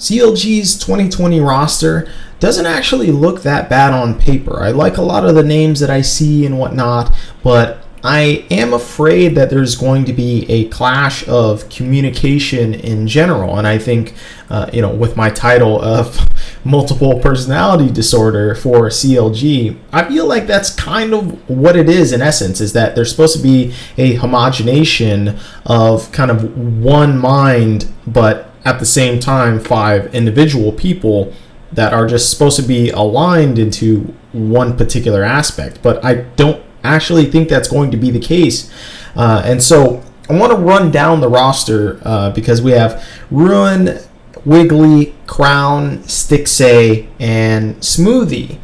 CLG's 2020 roster doesn't actually look that bad on paper. I like a lot of the names that I see and whatnot, but I am afraid that there's going to be a clash of communication in general. And I think, with my title of multiple personality disorder for CLG, I feel like that's kind of what it is in essence, is that there's supposed to be a homogenation of kind of one mind, but at the same time, 5 individual people that are just supposed to be aligned into one particular aspect. But I don't actually think that's going to be the case. And so I want to run down the roster because we have Ruin, Wiggly, Crown, Stixay, and Smoothie.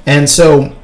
And so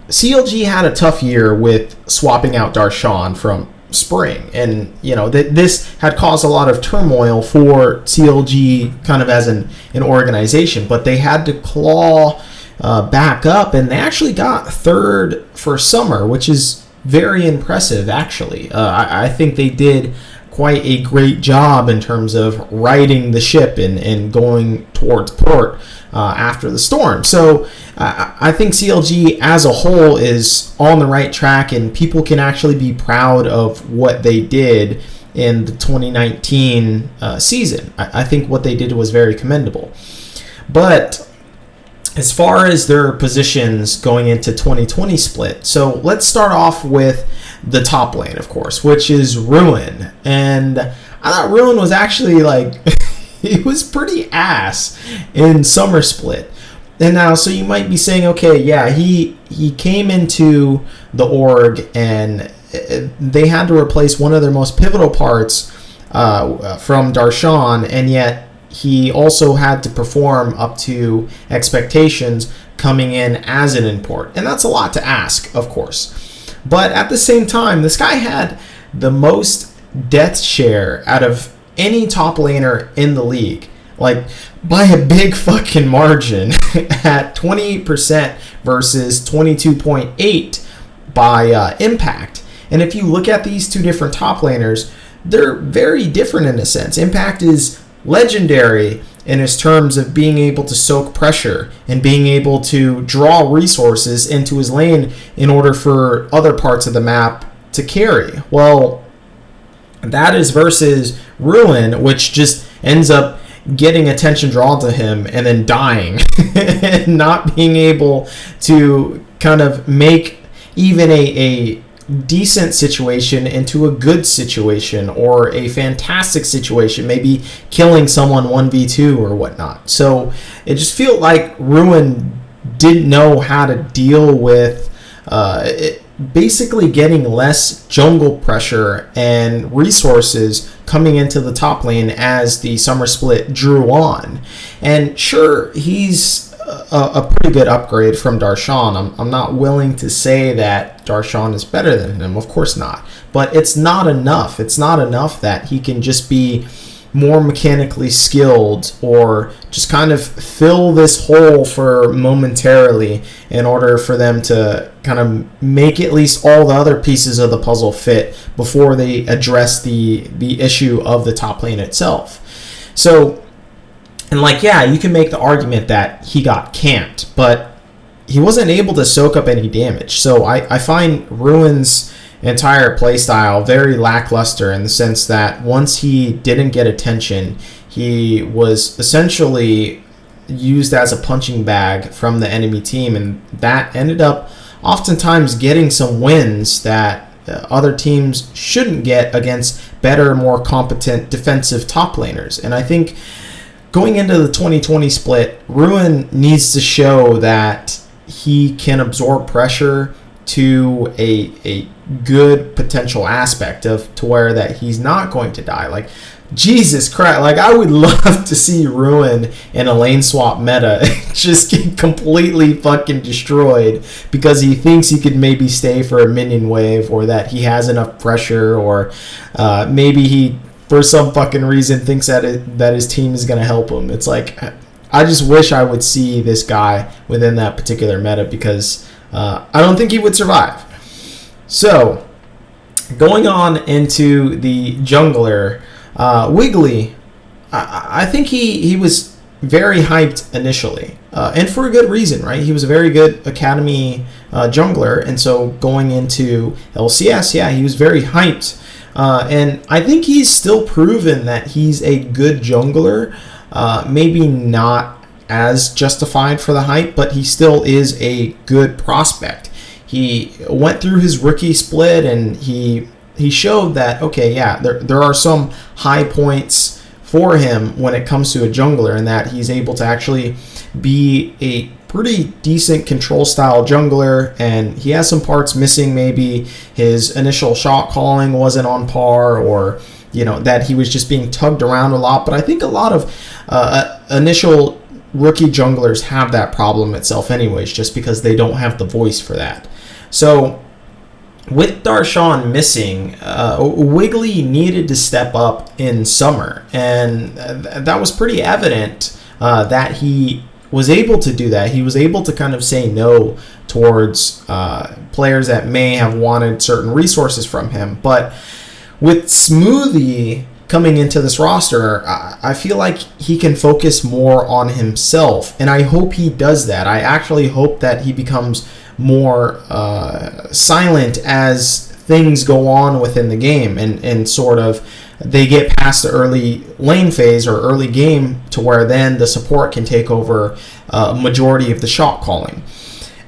CLG had a tough year with swapping out Darshan from spring, and this had caused a lot of turmoil for CLG kind of as an organization, but they had to claw back up, and they actually got 3rd for summer, which is very impressive actually. I think they did quite a great job in terms of righting the ship and going towards port after the storm. So I think CLG as a whole is on the right track, and people can actually be proud of what they did in the 2019 season. I think what they did was very commendable. But as far as their positions going into 2020 split, so let's start off with the top lane, of course, which is Ruin. And I thought Ruin was actually he was pretty ass in summer split. And now, so you might be saying, okay, yeah, he came into the org and they had to replace one of their most pivotal parts from Darshan, and yet he also had to perform up to expectations coming in as an import. And that's a lot to ask, of course. But at the same time, this guy had the most death share out of any top laner in the league, by a big fucking margin at 28% versus 22.8 by Impact. And if you look at these two different top laners, they're very different in a sense. Impact is legendary in his terms of being able to soak pressure and being able to draw resources into his lane in order for other parts of the map to carry. Well, that is versus Ruin, which just ends up getting attention drawn to him and then dying and not being able to kind of make even a decent situation into a good situation or a fantastic situation, maybe killing someone 1v2 or whatnot. So it just felt like Ruin didn't know how to deal with basically getting less jungle pressure and resources coming into the top lane as the summer split drew on. And sure, he's a pretty good upgrade from Darshan. I'm not willing to say that Darshan is better than him. Of course not. But it's not enough. It's not enough that he can just be more mechanically skilled or just kind of fill this hole for momentarily in order for them to kind of make at least all the other pieces of the puzzle fit before they address the issue of the top lane itself. So, and you can make the argument that he got camped, but he wasn't able to soak up any damage. So I find Ruin's entire playstyle very lackluster in the sense that once he didn't get attention, he was essentially used as a punching bag from the enemy team, and that ended up oftentimes getting some wins that other teams shouldn't get against better, more competent defensive top laners. And I think going into the 2020 split, Ruin needs to show that he can absorb pressure to a good potential aspect of to where that he's not going to die. Jesus Christ, I would love to see Ruin in a lane swap meta just get completely fucking destroyed because he thinks he could maybe stay for a minion wave, or that he has enough pressure, or maybe he for some fucking reason thinks that his team is going to help him. It's I just wish I would see this guy within that particular meta because I don't think he would survive. So, going on into the jungler, Wiggly, I think he was very hyped initially, and for a good reason, right? He was a very good academy jungler, and so going into LCS, yeah, he was very hyped. And I think he's still proven that he's a good jungler. Maybe not as justified for the hype, but he still is a good prospect. He went through his rookie split, and he showed that, okay, yeah, there are some high points for him when it comes to a jungler, and that he's able to actually be a pretty decent control style jungler, and he has some parts missing. Maybe his initial shot calling wasn't on par, or that he was just being tugged around a lot. But I think a lot of initial rookie junglers have that problem itself anyways, just because they don't have the voice for that. So with Darshan missing, Wiggly needed to step up in summer, and that was pretty evident that he was able to do that. He was able to kind of say no towards players that may have wanted certain resources from him. But with Smoothie coming into this roster, I feel like he can focus more on himself, and I hope he does that. I actually hope that he becomes more silent as things go on within the game, and sort of they get past the early lane phase or early game to where then the support can take over a majority of the shot calling.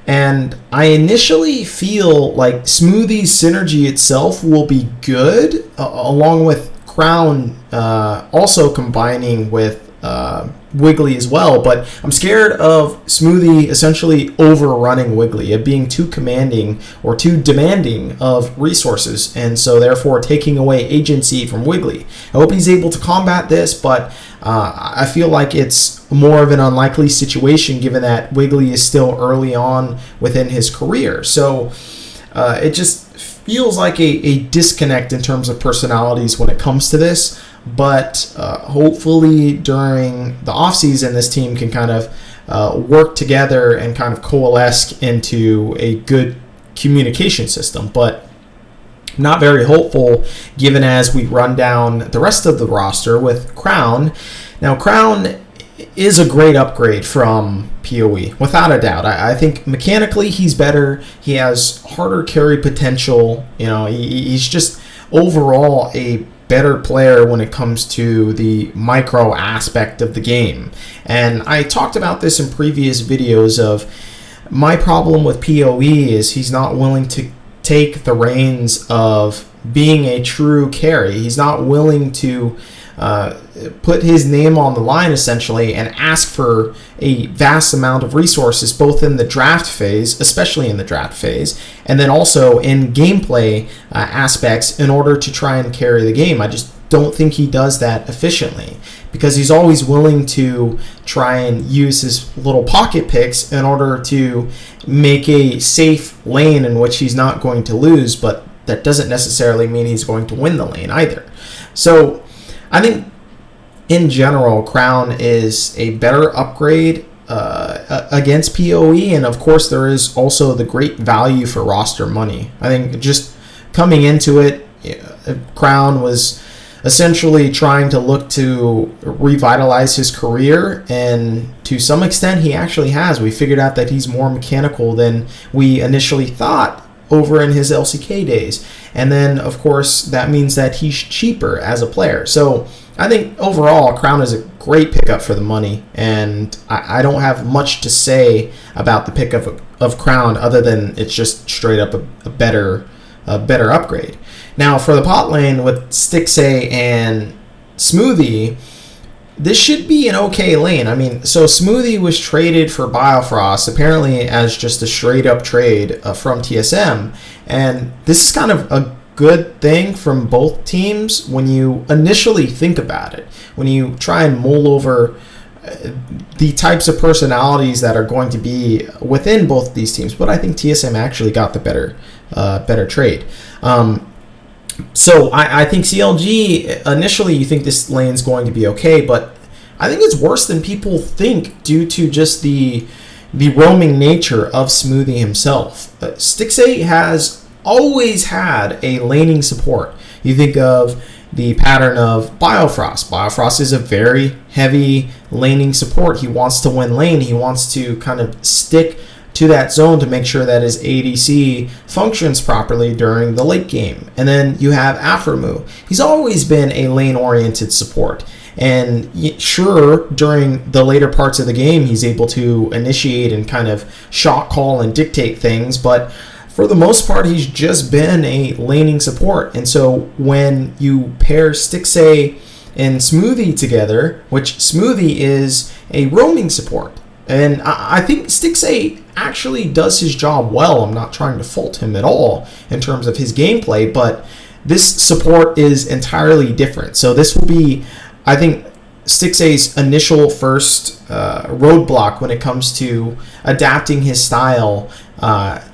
And I initially feel like Smoothie's synergy itself will be good, along with Crown also combining with Wiggly as well, but I'm scared of Smoothie essentially overrunning Wiggly, of being too commanding or too demanding of resources, and so therefore taking away agency from Wiggly. I hope he's able to combat this, but I feel like it's more of an unlikely situation given that Wiggly is still early on within his career. So it just feels like a disconnect in terms of personalities when it comes to this. But hopefully during the offseason, this team can kind of work together and kind of coalesce into a good communication system. But not very hopeful given as we run down the rest of the roster with Crown. Now, Crown is a great upgrade from PoE, without a doubt. I think mechanically he's better. He has harder carry potential. He's just overall a better player when it comes to the micro aspect of the game. And I talked about this in previous videos of my problem with PoE is he's not willing to take the reins of being a true carry. He's not willing to put his name on the line essentially and ask for a vast amount of resources, both in the draft phase, especially in the draft phase, and then also in gameplay aspects in order to try and carry the game. I just don't think he does that efficiently, because he's always willing to try and use his little pocket picks in order to make a safe lane in which he's not going to lose, but that doesn't necessarily mean he's going to win the lane either. So I think in general, Crown is a better upgrade against PoE, and of course there is also the great value for roster money. I think just coming into it, Crown was essentially trying to look to revitalize his career, and to some extent he actually has. We figured out that he's more mechanical than we initially thought over in his LCK days, and then of course that means that he's cheaper as a player. So I think overall Crown is a great pickup for the money, and I don't have much to say about the pickup of Crown other than it's just straight up a better upgrade. Now for the pot lane with Stixay and Smoothie, this should be an okay lane. I mean, so Smoothie was traded for Biofrost, apparently as just a straight up trade from TSM. And this is kind of a good thing from both teams when you initially think about it. When you try and mull over the types of personalities that are going to be within both these teams. But I think TSM actually got the better trade. So I think CLG, initially you think this lane's going to be okay, but I think it's worse than people think due to just the roaming nature of Smoothie himself. Stixay has always had a laning support. You think of the pattern of Biofrost. Biofrost is a very heavy laning support. He wants to win lane. He wants to kind of stick to that zone to make sure that his ADC functions properly during the late game. And then you have Aphromoo. He's always been a lane-oriented support. And sure, during the later parts of the game, he's able to initiate and kind of shot call and dictate things, but for the most part, he's just been a laning support. And so when you pair Stixxay and Smoothie together, which Smoothie is a roaming support, and I think Stixxay actually does his job well. I'm not trying to fault him at all in terms of his gameplay, but this support is entirely different. So this will be, I think, Stixxay's initial first roadblock when it comes to adapting his style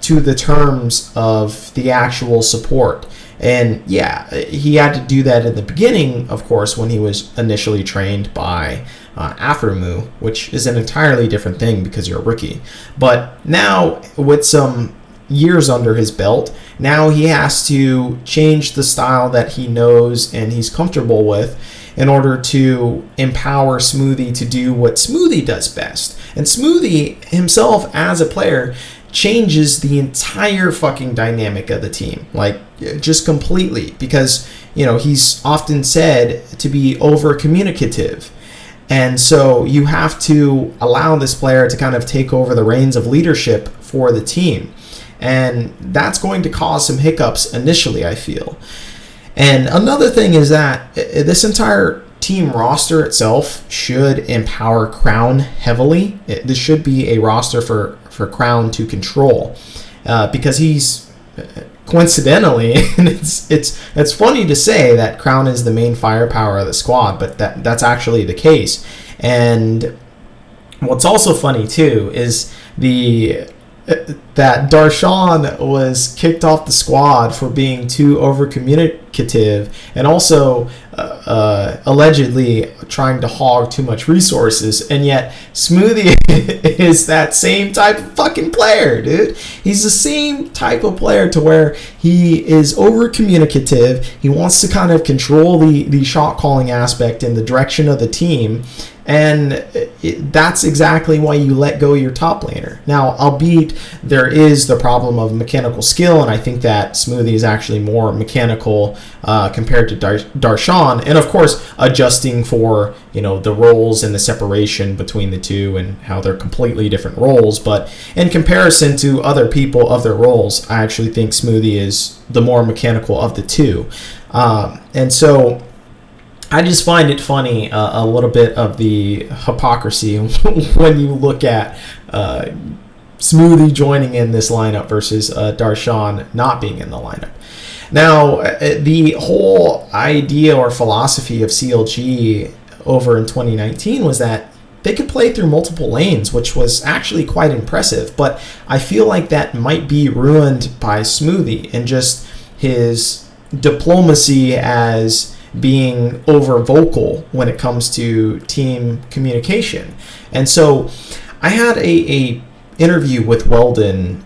to the terms of the actual support. And yeah, he had to do that in the beginning, of course, when he was initially trained by Aphromoo, which is an entirely different thing because you're a rookie. But now, with some years under his belt, now he has to change the style that he knows and he's comfortable with in order to empower Smoothie to do what Smoothie does best. And Smoothie himself, as a player, changes the entire fucking dynamic of the team, like just completely, because he's often said to be over communicative, and so you have to allow this player to kind of take over the reins of leadership for the team, and that's going to cause some hiccups initially, I feel. And another thing is that this entire team roster itself should empower Crown heavily. This should be a roster for Crown to control, because he's coincidentally, and it's funny to say that Crown is the main firepower of the squad, but that's actually the case. And what's also funny too is that Darshan was kicked off the squad for being too over communicative and also allegedly trying to hog too much resources, and yet Smoothie is that same type of fucking player, dude. He's the same type of player to where he is over communicative. He wants to kind of control the shot calling aspect in the direction of the team, and that's exactly why you let go your top laner. Now, albeit there is the problem of mechanical skill, and I think that Smoothie is actually more mechanical compared to Darshan, and of course adjusting for the roles and the separation between the two and how they're completely different roles. But in comparison to other people of their roles, I actually think Smoothie is the more mechanical of the two, and so I just find it funny, a little bit of the hypocrisy when you look at Smoothie joining in this lineup versus Darshan not being in the lineup. Now, the whole idea or philosophy of CLG over in 2019 was that they could play through multiple lanes, which was actually quite impressive, but I feel like that might be ruined by Smoothie and just his diplomacy as being over vocal when it comes to team communication. And so I had a interview with Weldon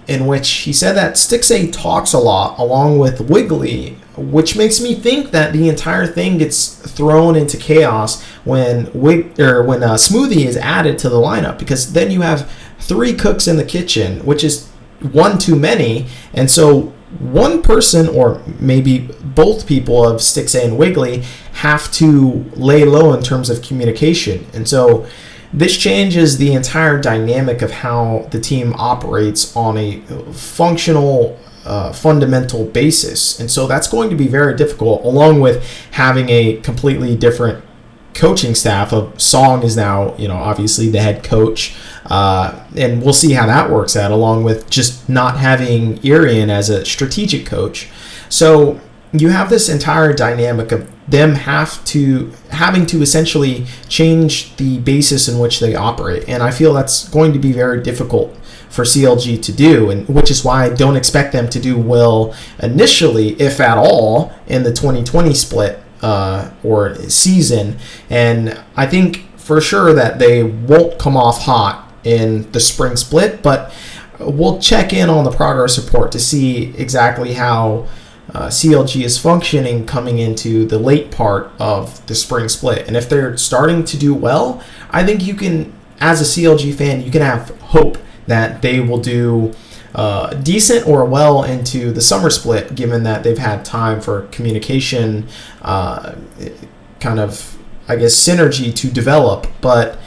in which he said that Stixxay talks a lot along with Wiggly, which makes me think that the entire thing gets thrown into chaos when Smoothie is added to the lineup, because then you have 3 cooks in the kitchen, which is one too many. And so one person, or maybe both people of Stixxay and Wiggly, have to lay low in terms of communication. And so this changes the entire dynamic of how the team operates on a functional, fundamental basis. And so that's going to be very difficult, along with having a completely different coaching staff. Of Song is now, obviously the head coach, and we'll see how that works out, along with just not having Irian as a strategic coach. So you have this entire dynamic of them having to essentially change the basis in which they operate, and I feel that's going to be very difficult for CLG to do, and which is why I don't expect them to do well initially, if at all, in the 2020 split or season. And I think for sure that they won't come off hot in the spring split, but we'll check in on the progress report to see exactly how CLG is functioning coming into the late part of the spring split. And if they're starting to do well, I think you can, as a CLG fan, you can have hope that they will do decent or well into the summer split, given that they've had time for communication kind of, I guess, synergy to develop. But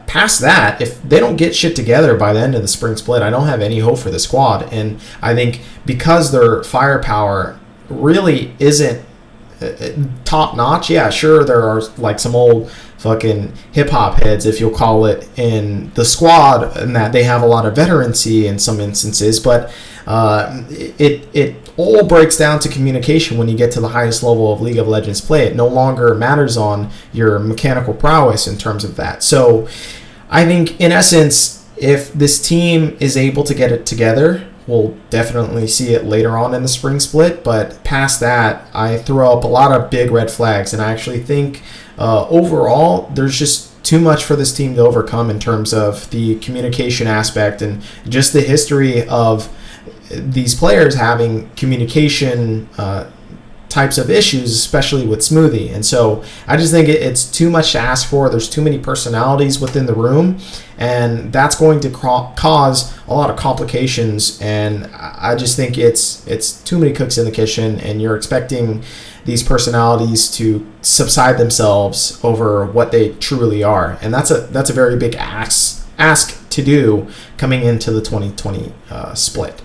past that, if they don't get shit together by the end of the spring split, I don't have any hope for the squad. And I think because their firepower really isn't top notch, yeah, sure, there are like some old fucking hip hop heads, if you'll call it, in the squad, and that they have a lot of veterancy in some instances, but it all breaks down to communication when you get to the highest level of League of Legends play. It no longer matters on your mechanical prowess in terms of that. So I think, in essence, if this team is able to get it together, we'll definitely see it later on in the spring split. But past that, I throw up a lot of big red flags, and I actually think overall there's just too much for this team to overcome in terms of the communication aspect and just the history of these players having communication types of issues, especially with Smoothie. And so I just think it's too much to ask for. There's too many personalities within the room, and that's going to cause a lot of complications. And I just think it's too many cooks in the kitchen, and you're expecting these personalities to subside themselves over what they truly are. And that's a very big ask to do coming into the 2020 split.